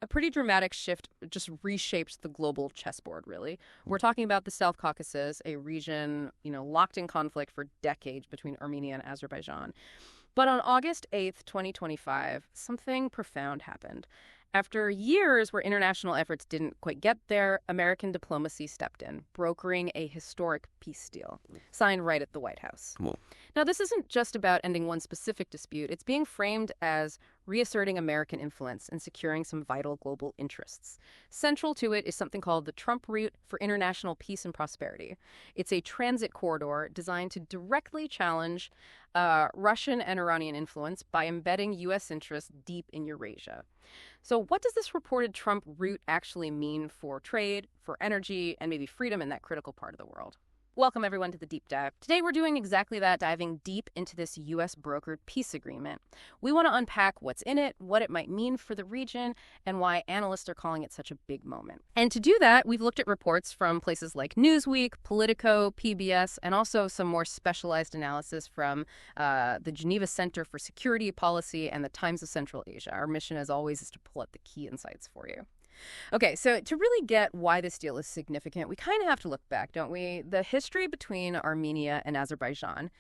a pretty dramatic shift just reshaped the global chessboard, really. We're talking about the South Caucasus, a region, locked in conflict for decades between Armenia and Azerbaijan. But on August 8th, 2025, something profound happened. After years where international efforts didn't quite get there, American diplomacy stepped in, brokering a historic peace deal, signed right at the White House. Well, Now, this isn't just about ending one specific dispute. It's being framed as reasserting American influence and securing some vital global interests. Central to it is something called the Trump Route for International Peace and Prosperity. It's a transit corridor designed to directly challenge Russian and Iranian influence by embedding U.S. interests deep in Eurasia. So what does this reported Trump route actually mean for trade, for energy, and maybe freedom in that critical part of the world? Welcome, everyone, to the Deep Dive. Today, we're doing exactly that, diving deep into this U.S.-brokered peace agreement. We want to unpack what's in it, what it might mean for the region, and why analysts are calling it such a big moment. And to do that, we've looked at reports from places like Newsweek, Politico, PBS, and also some more specialized analysis from the Geneva Center for Security Policy and the Times of Central Asia. Our mission, as always, is to pull out the key insights for you. Okay, so to really get why this deal is significant, we kind of have to look back, don't we? The history between Armenia and Azerbaijan,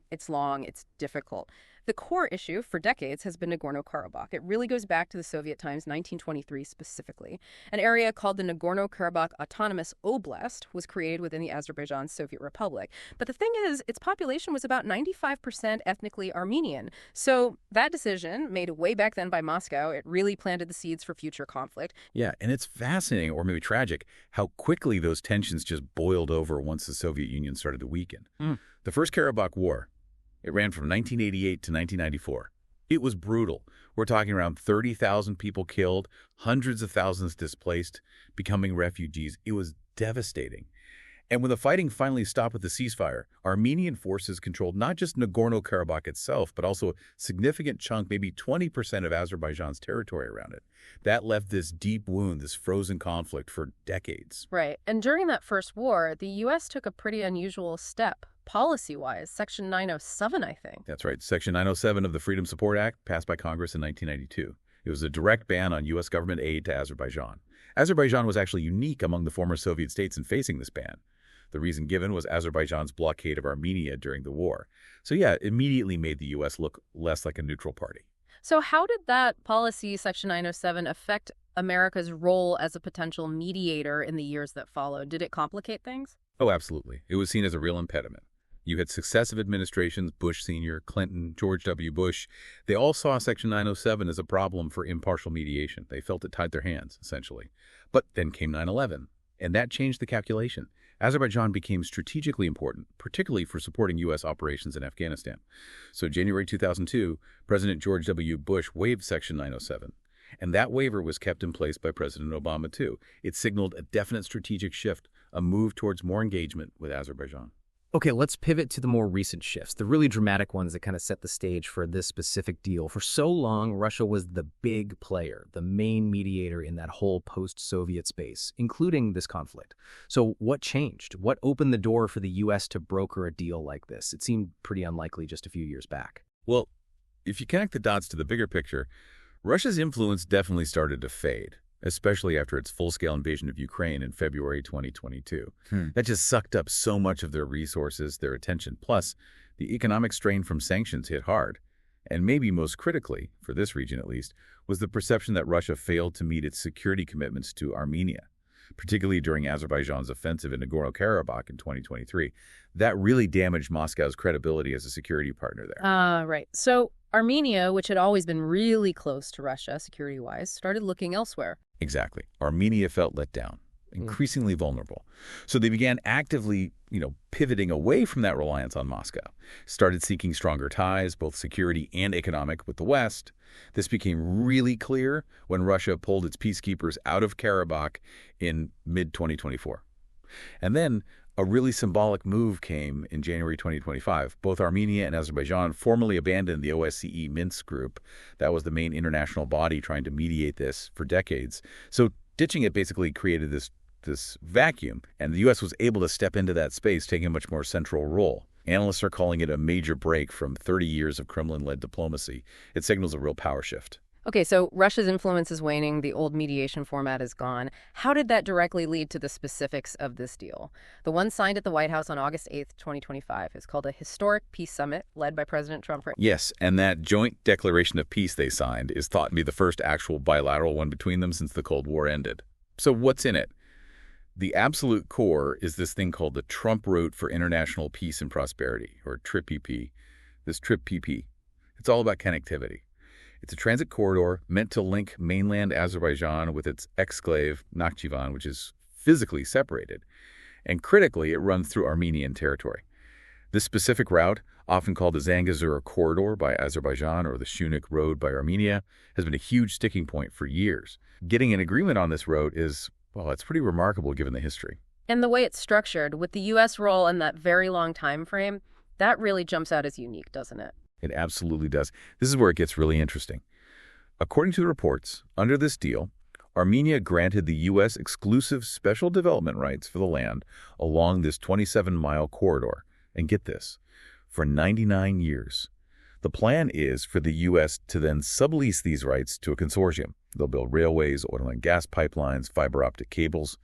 it's long, it's difficult. The core issue for decades has been Nagorno-Karabakh. It really goes back to the Soviet times, 1923 specifically. An area called the Nagorno-Karabakh Autonomous Oblast was created within the Azerbaijan Soviet Republic. But the thing is, its population was about 95% ethnically Armenian. So that decision, made way back then by Moscow, it really planted the seeds for future conflict. yeah, and it's fascinating, or maybe tragic, how quickly those tensions just boiled over once the Soviet Union started to weaken. The First Karabakh War, it ran from 1988 to 1994. It was brutal. We're talking around 30,000 people killed, hundreds of thousands displaced, becoming refugees. It was devastating. And when the fighting finally stopped with the ceasefire, Armenian forces controlled not just Nagorno-Karabakh itself, but also a significant chunk, maybe 20% of Azerbaijan's territory around it. That left this deep wound, this frozen conflict for decades. Right. And during that first war, the U.S. took a pretty unusual step, policy-wise. Section 907, I think. That's right. Section 907 of the Freedom Support Act, passed by Congress in 1992. It was a direct ban on U.S. government aid to Azerbaijan. Azerbaijan was actually unique among the former Soviet states in facing this ban. The reason given was Azerbaijan's blockade of Armenia during the war. So yeah, it immediately made the U.S. look less like a neutral party. So how did that policy, Section 907, affect America's role as a potential mediator in the years that followed? Did it complicate things? Oh, absolutely. It was seen as a real impediment. You had successive administrations, Bush Sr., Clinton, George W. Bush. They all saw Section 907 as a problem for impartial mediation. They felt it tied their hands, essentially. But then came 9/11, and that changed the calculation. Azerbaijan became strategically important, particularly for supporting U.S. operations in Afghanistan. So January 2002, President George W. Bush waived Section 907. And that waiver was kept in place by President Obama, too. It signaled a definite strategic shift, a move towards more engagement with Azerbaijan. Okay, let's pivot to the more recent shifts, the really dramatic ones that kind of set the stage for this specific deal. For so long, Russia was the big player, the main mediator in that whole post-Soviet space, including this conflict. So what changed? What opened the door for the U.S. to broker a deal like this? It seemed pretty unlikely just a few years back. Well, if you connect the dots to the bigger picture, Russia's influence definitely started to fade, especially after its full-scale invasion of Ukraine in February 2022. That just sucked up so much of their resources, their attention. Plus, the economic strain from sanctions hit hard. And maybe most critically, for this region at least, was the perception that Russia failed to meet its security commitments to Armenia, particularly during Azerbaijan's offensive in Nagorno-Karabakh in 2023. That really damaged Moscow's credibility as a security partner there. Right. So Armenia, which had always been really close to Russia security-wise, started looking elsewhere. Exactly. Armenia felt let down, increasingly vulnerable. So they began actively, pivoting away from that reliance on Moscow, started seeking stronger ties, both security and economic, with the West. This became really clear when Russia pulled its peacekeepers out of Karabakh in mid-2024. And then a really symbolic move came in January 2025. Both Armenia and Azerbaijan formally abandoned the OSCE Minsk group. That was the main international body trying to mediate this for decades. So ditching it basically created this vacuum, and the U.S. was able to step into that space, taking a much more central role. Analysts are calling it a major break from 30 years of Kremlin-led diplomacy. It signals a real power shift. Okay, so Russia's influence is waning, the old mediation format is gone. How did that directly lead to the specifics of this deal? The one signed at the White House on August 8th, 2025 is called a historic peace summit led by President Trump. Yes, and that joint declaration of peace they signed is thought to be the first actual bilateral one between them since the Cold War ended. So what's in it? The absolute core is this thing called the Trump Route for International Peace and Prosperity, or TRIPP. This TRIPP. It's all about connectivity. It's a transit corridor meant to link mainland Azerbaijan with its exclave, Nakhchivan, which is physically separated. And critically, it runs through Armenian territory. This specific route, often called the Zangezur Corridor by Azerbaijan or the Shunik Road by Armenia, has been a huge sticking point for years. Getting an agreement on this road is, well, it's pretty remarkable given the history. And the way it's structured, with the U.S. role in that very long time frame, that really jumps out as unique, doesn't it? It absolutely does. This is where it gets really interesting. According to the reports, under this deal, Armenia granted the U.S. exclusive special development rights for the land along this 27-mile corridor. And get this, for 99 years. The plan is for the U.S. to then sublease these rights to a consortium. They'll build railways, oil and gas pipelines, fiber optic cables,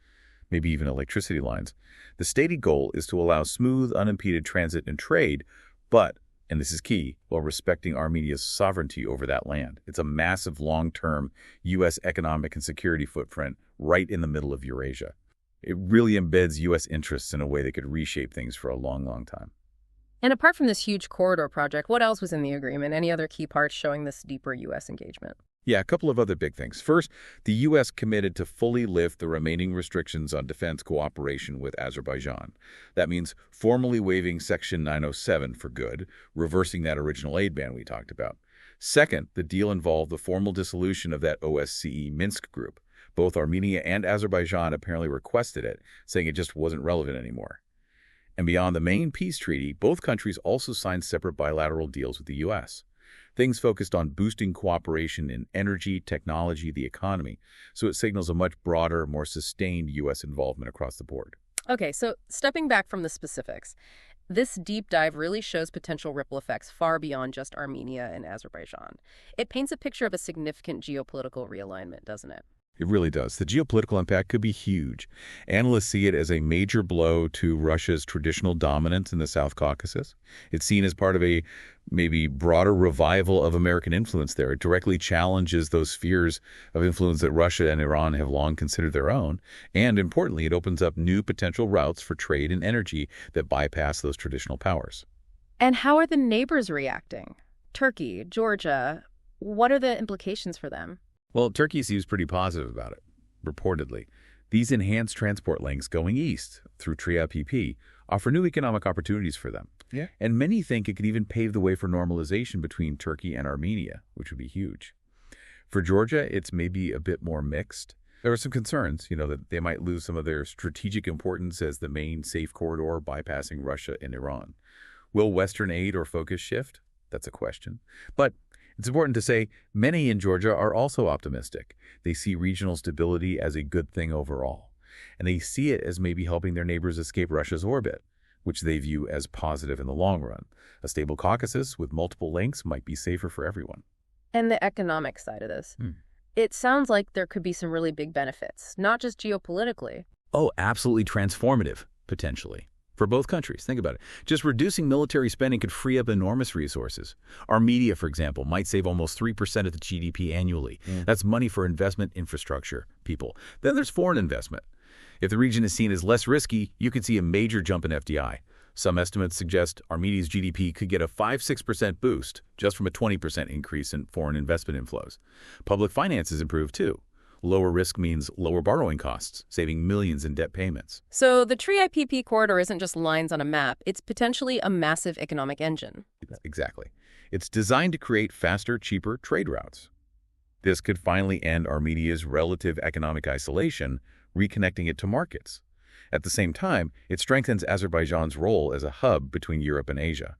maybe even electricity lines. The stated goal is to allow smooth, unimpeded transit and trade, but, and this is key, while respecting Armenia's sovereignty over that land. It's a massive long-term U.S. economic and security footprint right in the middle of Eurasia. It really embeds U.S. interests in a way that could reshape things for a long, long time. And apart from this huge corridor project, what else was in the agreement? Any other key parts showing this deeper U.S. engagement? Yeah, a couple of other big things. First, the U.S. committed to fully lift the remaining restrictions on defense cooperation with Azerbaijan. That means formally waiving Section 907 for good, reversing that original aid ban we talked about. Second, the deal involved the formal dissolution of that OSCE Minsk group. Both Armenia and Azerbaijan apparently requested it, saying it just wasn't relevant anymore. And beyond the main peace treaty, both countries also signed separate bilateral deals with the U.S. Things focused on boosting cooperation in energy, technology, the economy, so it signals a much broader, more sustained U.S. involvement across the board. Okay, so stepping back from the specifics, this deep dive really shows potential ripple effects far beyond just Armenia and Azerbaijan. It paints a picture of a significant geopolitical realignment, doesn't it? It really does. The geopolitical impact could be huge. Analysts see it as a major blow to Russia's traditional dominance in the South Caucasus. It's seen as part of a maybe broader revival of American influence there. It directly challenges those spheres of influence that Russia and Iran have long considered their own. And importantly, it opens up new potential routes for trade and energy that bypass those traditional powers. And how are the neighbors reacting? Turkey, Georgia, what are the implications for them? Well, Turkey seems pretty positive about it, reportedly. These enhanced transport links going east through TRIPP offer new economic opportunities for them. Yeah. And many think it could even pave the way for normalization between Turkey and Armenia, which would be huge. For Georgia, it's maybe a bit more mixed. There are some concerns, that they might lose some of their strategic importance as the main safe corridor bypassing Russia and Iran. Will Western aid or focus shift? That's a question. But it's important to say many in Georgia are also optimistic. They see regional stability as a good thing overall, and they see it as maybe helping their neighbors escape Russia's orbit, which they view as positive in the long run. A stable Caucasus with multiple links might be safer for everyone. And the economic side of this. It sounds like there could be some really big benefits, not just geopolitically. Oh, absolutely transformative, potentially. For both countries, think about it. Just reducing military spending could free up enormous resources. Armenia, for example, might save almost 3% of the GDP annually. That's money for investment infrastructure, people. Then there's foreign investment. If the region is seen as less risky, you could see a major jump in FDI. Some estimates suggest Armenia's GDP could get a 5–6% boost just from a 20% increase in foreign investment inflows. Public finances improve too. Lower risk means lower borrowing costs, saving millions in debt payments. So the TRIPP corridor isn't just lines on a map. It's potentially a massive economic engine. Exactly. It's designed to create faster, cheaper trade routes. This could finally end Armenia's relative economic isolation, reconnecting it to markets. At the same time, it strengthens Azerbaijan's role as a hub between Europe and Asia.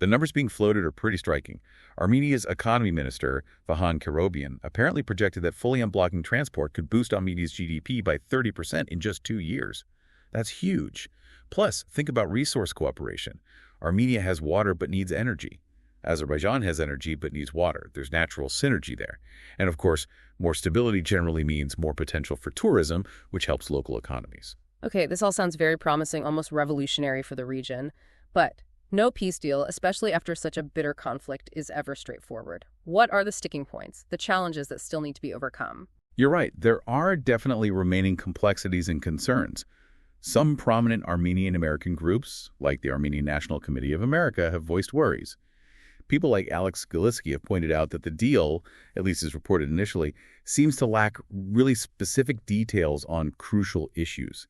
The numbers being floated are pretty striking. Armenia's economy minister, Vahan Karobian, apparently projected that fully unblocking transport could boost Armenia's GDP by 30% in just 2 years. That's huge. Plus, think about resource cooperation. Armenia has water but needs energy. Azerbaijan has energy but needs water. There's natural synergy there. And of course, more stability generally means more potential for tourism, which helps local economies. Okay, this all sounds very promising, almost revolutionary for the region. But no peace deal, especially after such a bitter conflict, is ever straightforward. What are the sticking points, the challenges that still need to be overcome? You're right. There are definitely remaining complexities and concerns. Some prominent Armenian American groups, like the Armenian National Committee of America, have voiced worries. People like Alex Galiski have pointed out that the deal, at least as reported initially, seems to lack really specific details on crucial issues.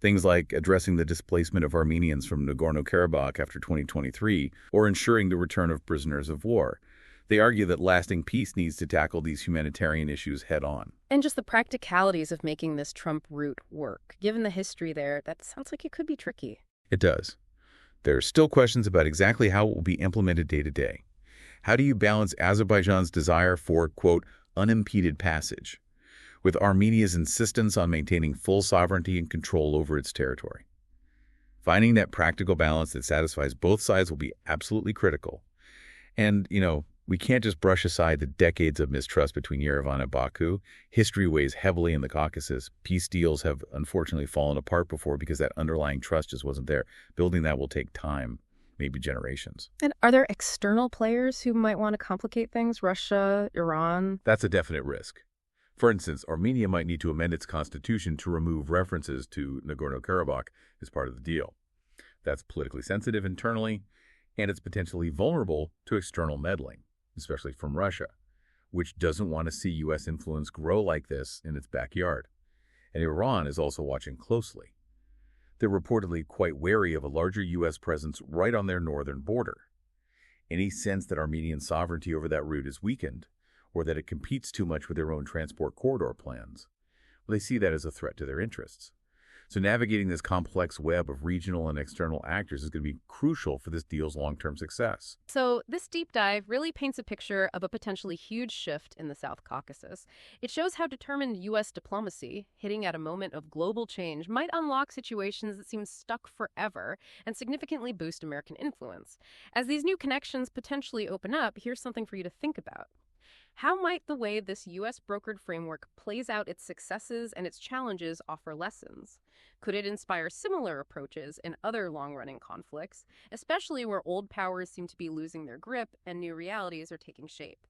Things like addressing the displacement of Armenians from Nagorno-Karabakh after 2023 or ensuring the return of prisoners of war. They argue that lasting peace needs to tackle these humanitarian issues head-on. And just the practicalities of making this Trump route work. Given the history there, that sounds like it could be tricky. It does. There are still questions about exactly how it will be implemented day to day. How do you balance Azerbaijan's desire for, quote, unimpeded passage with Armenia's insistence on maintaining full sovereignty and control over its territory? Finding that practical balance that satisfies both sides will be absolutely critical. And, we can't just brush aside the decades of mistrust between Yerevan and Baku. History weighs heavily in the Caucasus. Peace deals have unfortunately fallen apart before because that underlying trust just wasn't there. Building that will take time, maybe generations. And are there external players who might want to complicate things? Russia, Iran? That's a definite risk. For instance, Armenia might need to amend its constitution to remove references to Nagorno-Karabakh as part of the deal. That's politically sensitive internally, and it's potentially vulnerable to external meddling, especially from Russia, which doesn't want to see U.S. influence grow like this in its backyard. And Iran is also watching closely. They're reportedly quite wary of a larger U.S. presence right on their northern border. Any sense that Armenian sovereignty over that route is weakened, or that it competes too much with their own transport corridor plans, well, they see that as a threat to their interests. So navigating this complex web of regional and external actors is going to be crucial for this deal's long-term success. So this deep dive really paints a picture of a potentially huge shift in the South Caucasus. It shows how determined U.S. diplomacy, hitting at a moment of global change, might unlock situations that seem stuck forever and significantly boost American influence. As these new connections potentially open up, here's something for you to think about. How might the way this U.S.-brokered framework plays out its successes and its challenges offer lessons? Could it inspire similar approaches in other long-running conflicts, especially where old powers seem to be losing their grip and new realities are taking shape?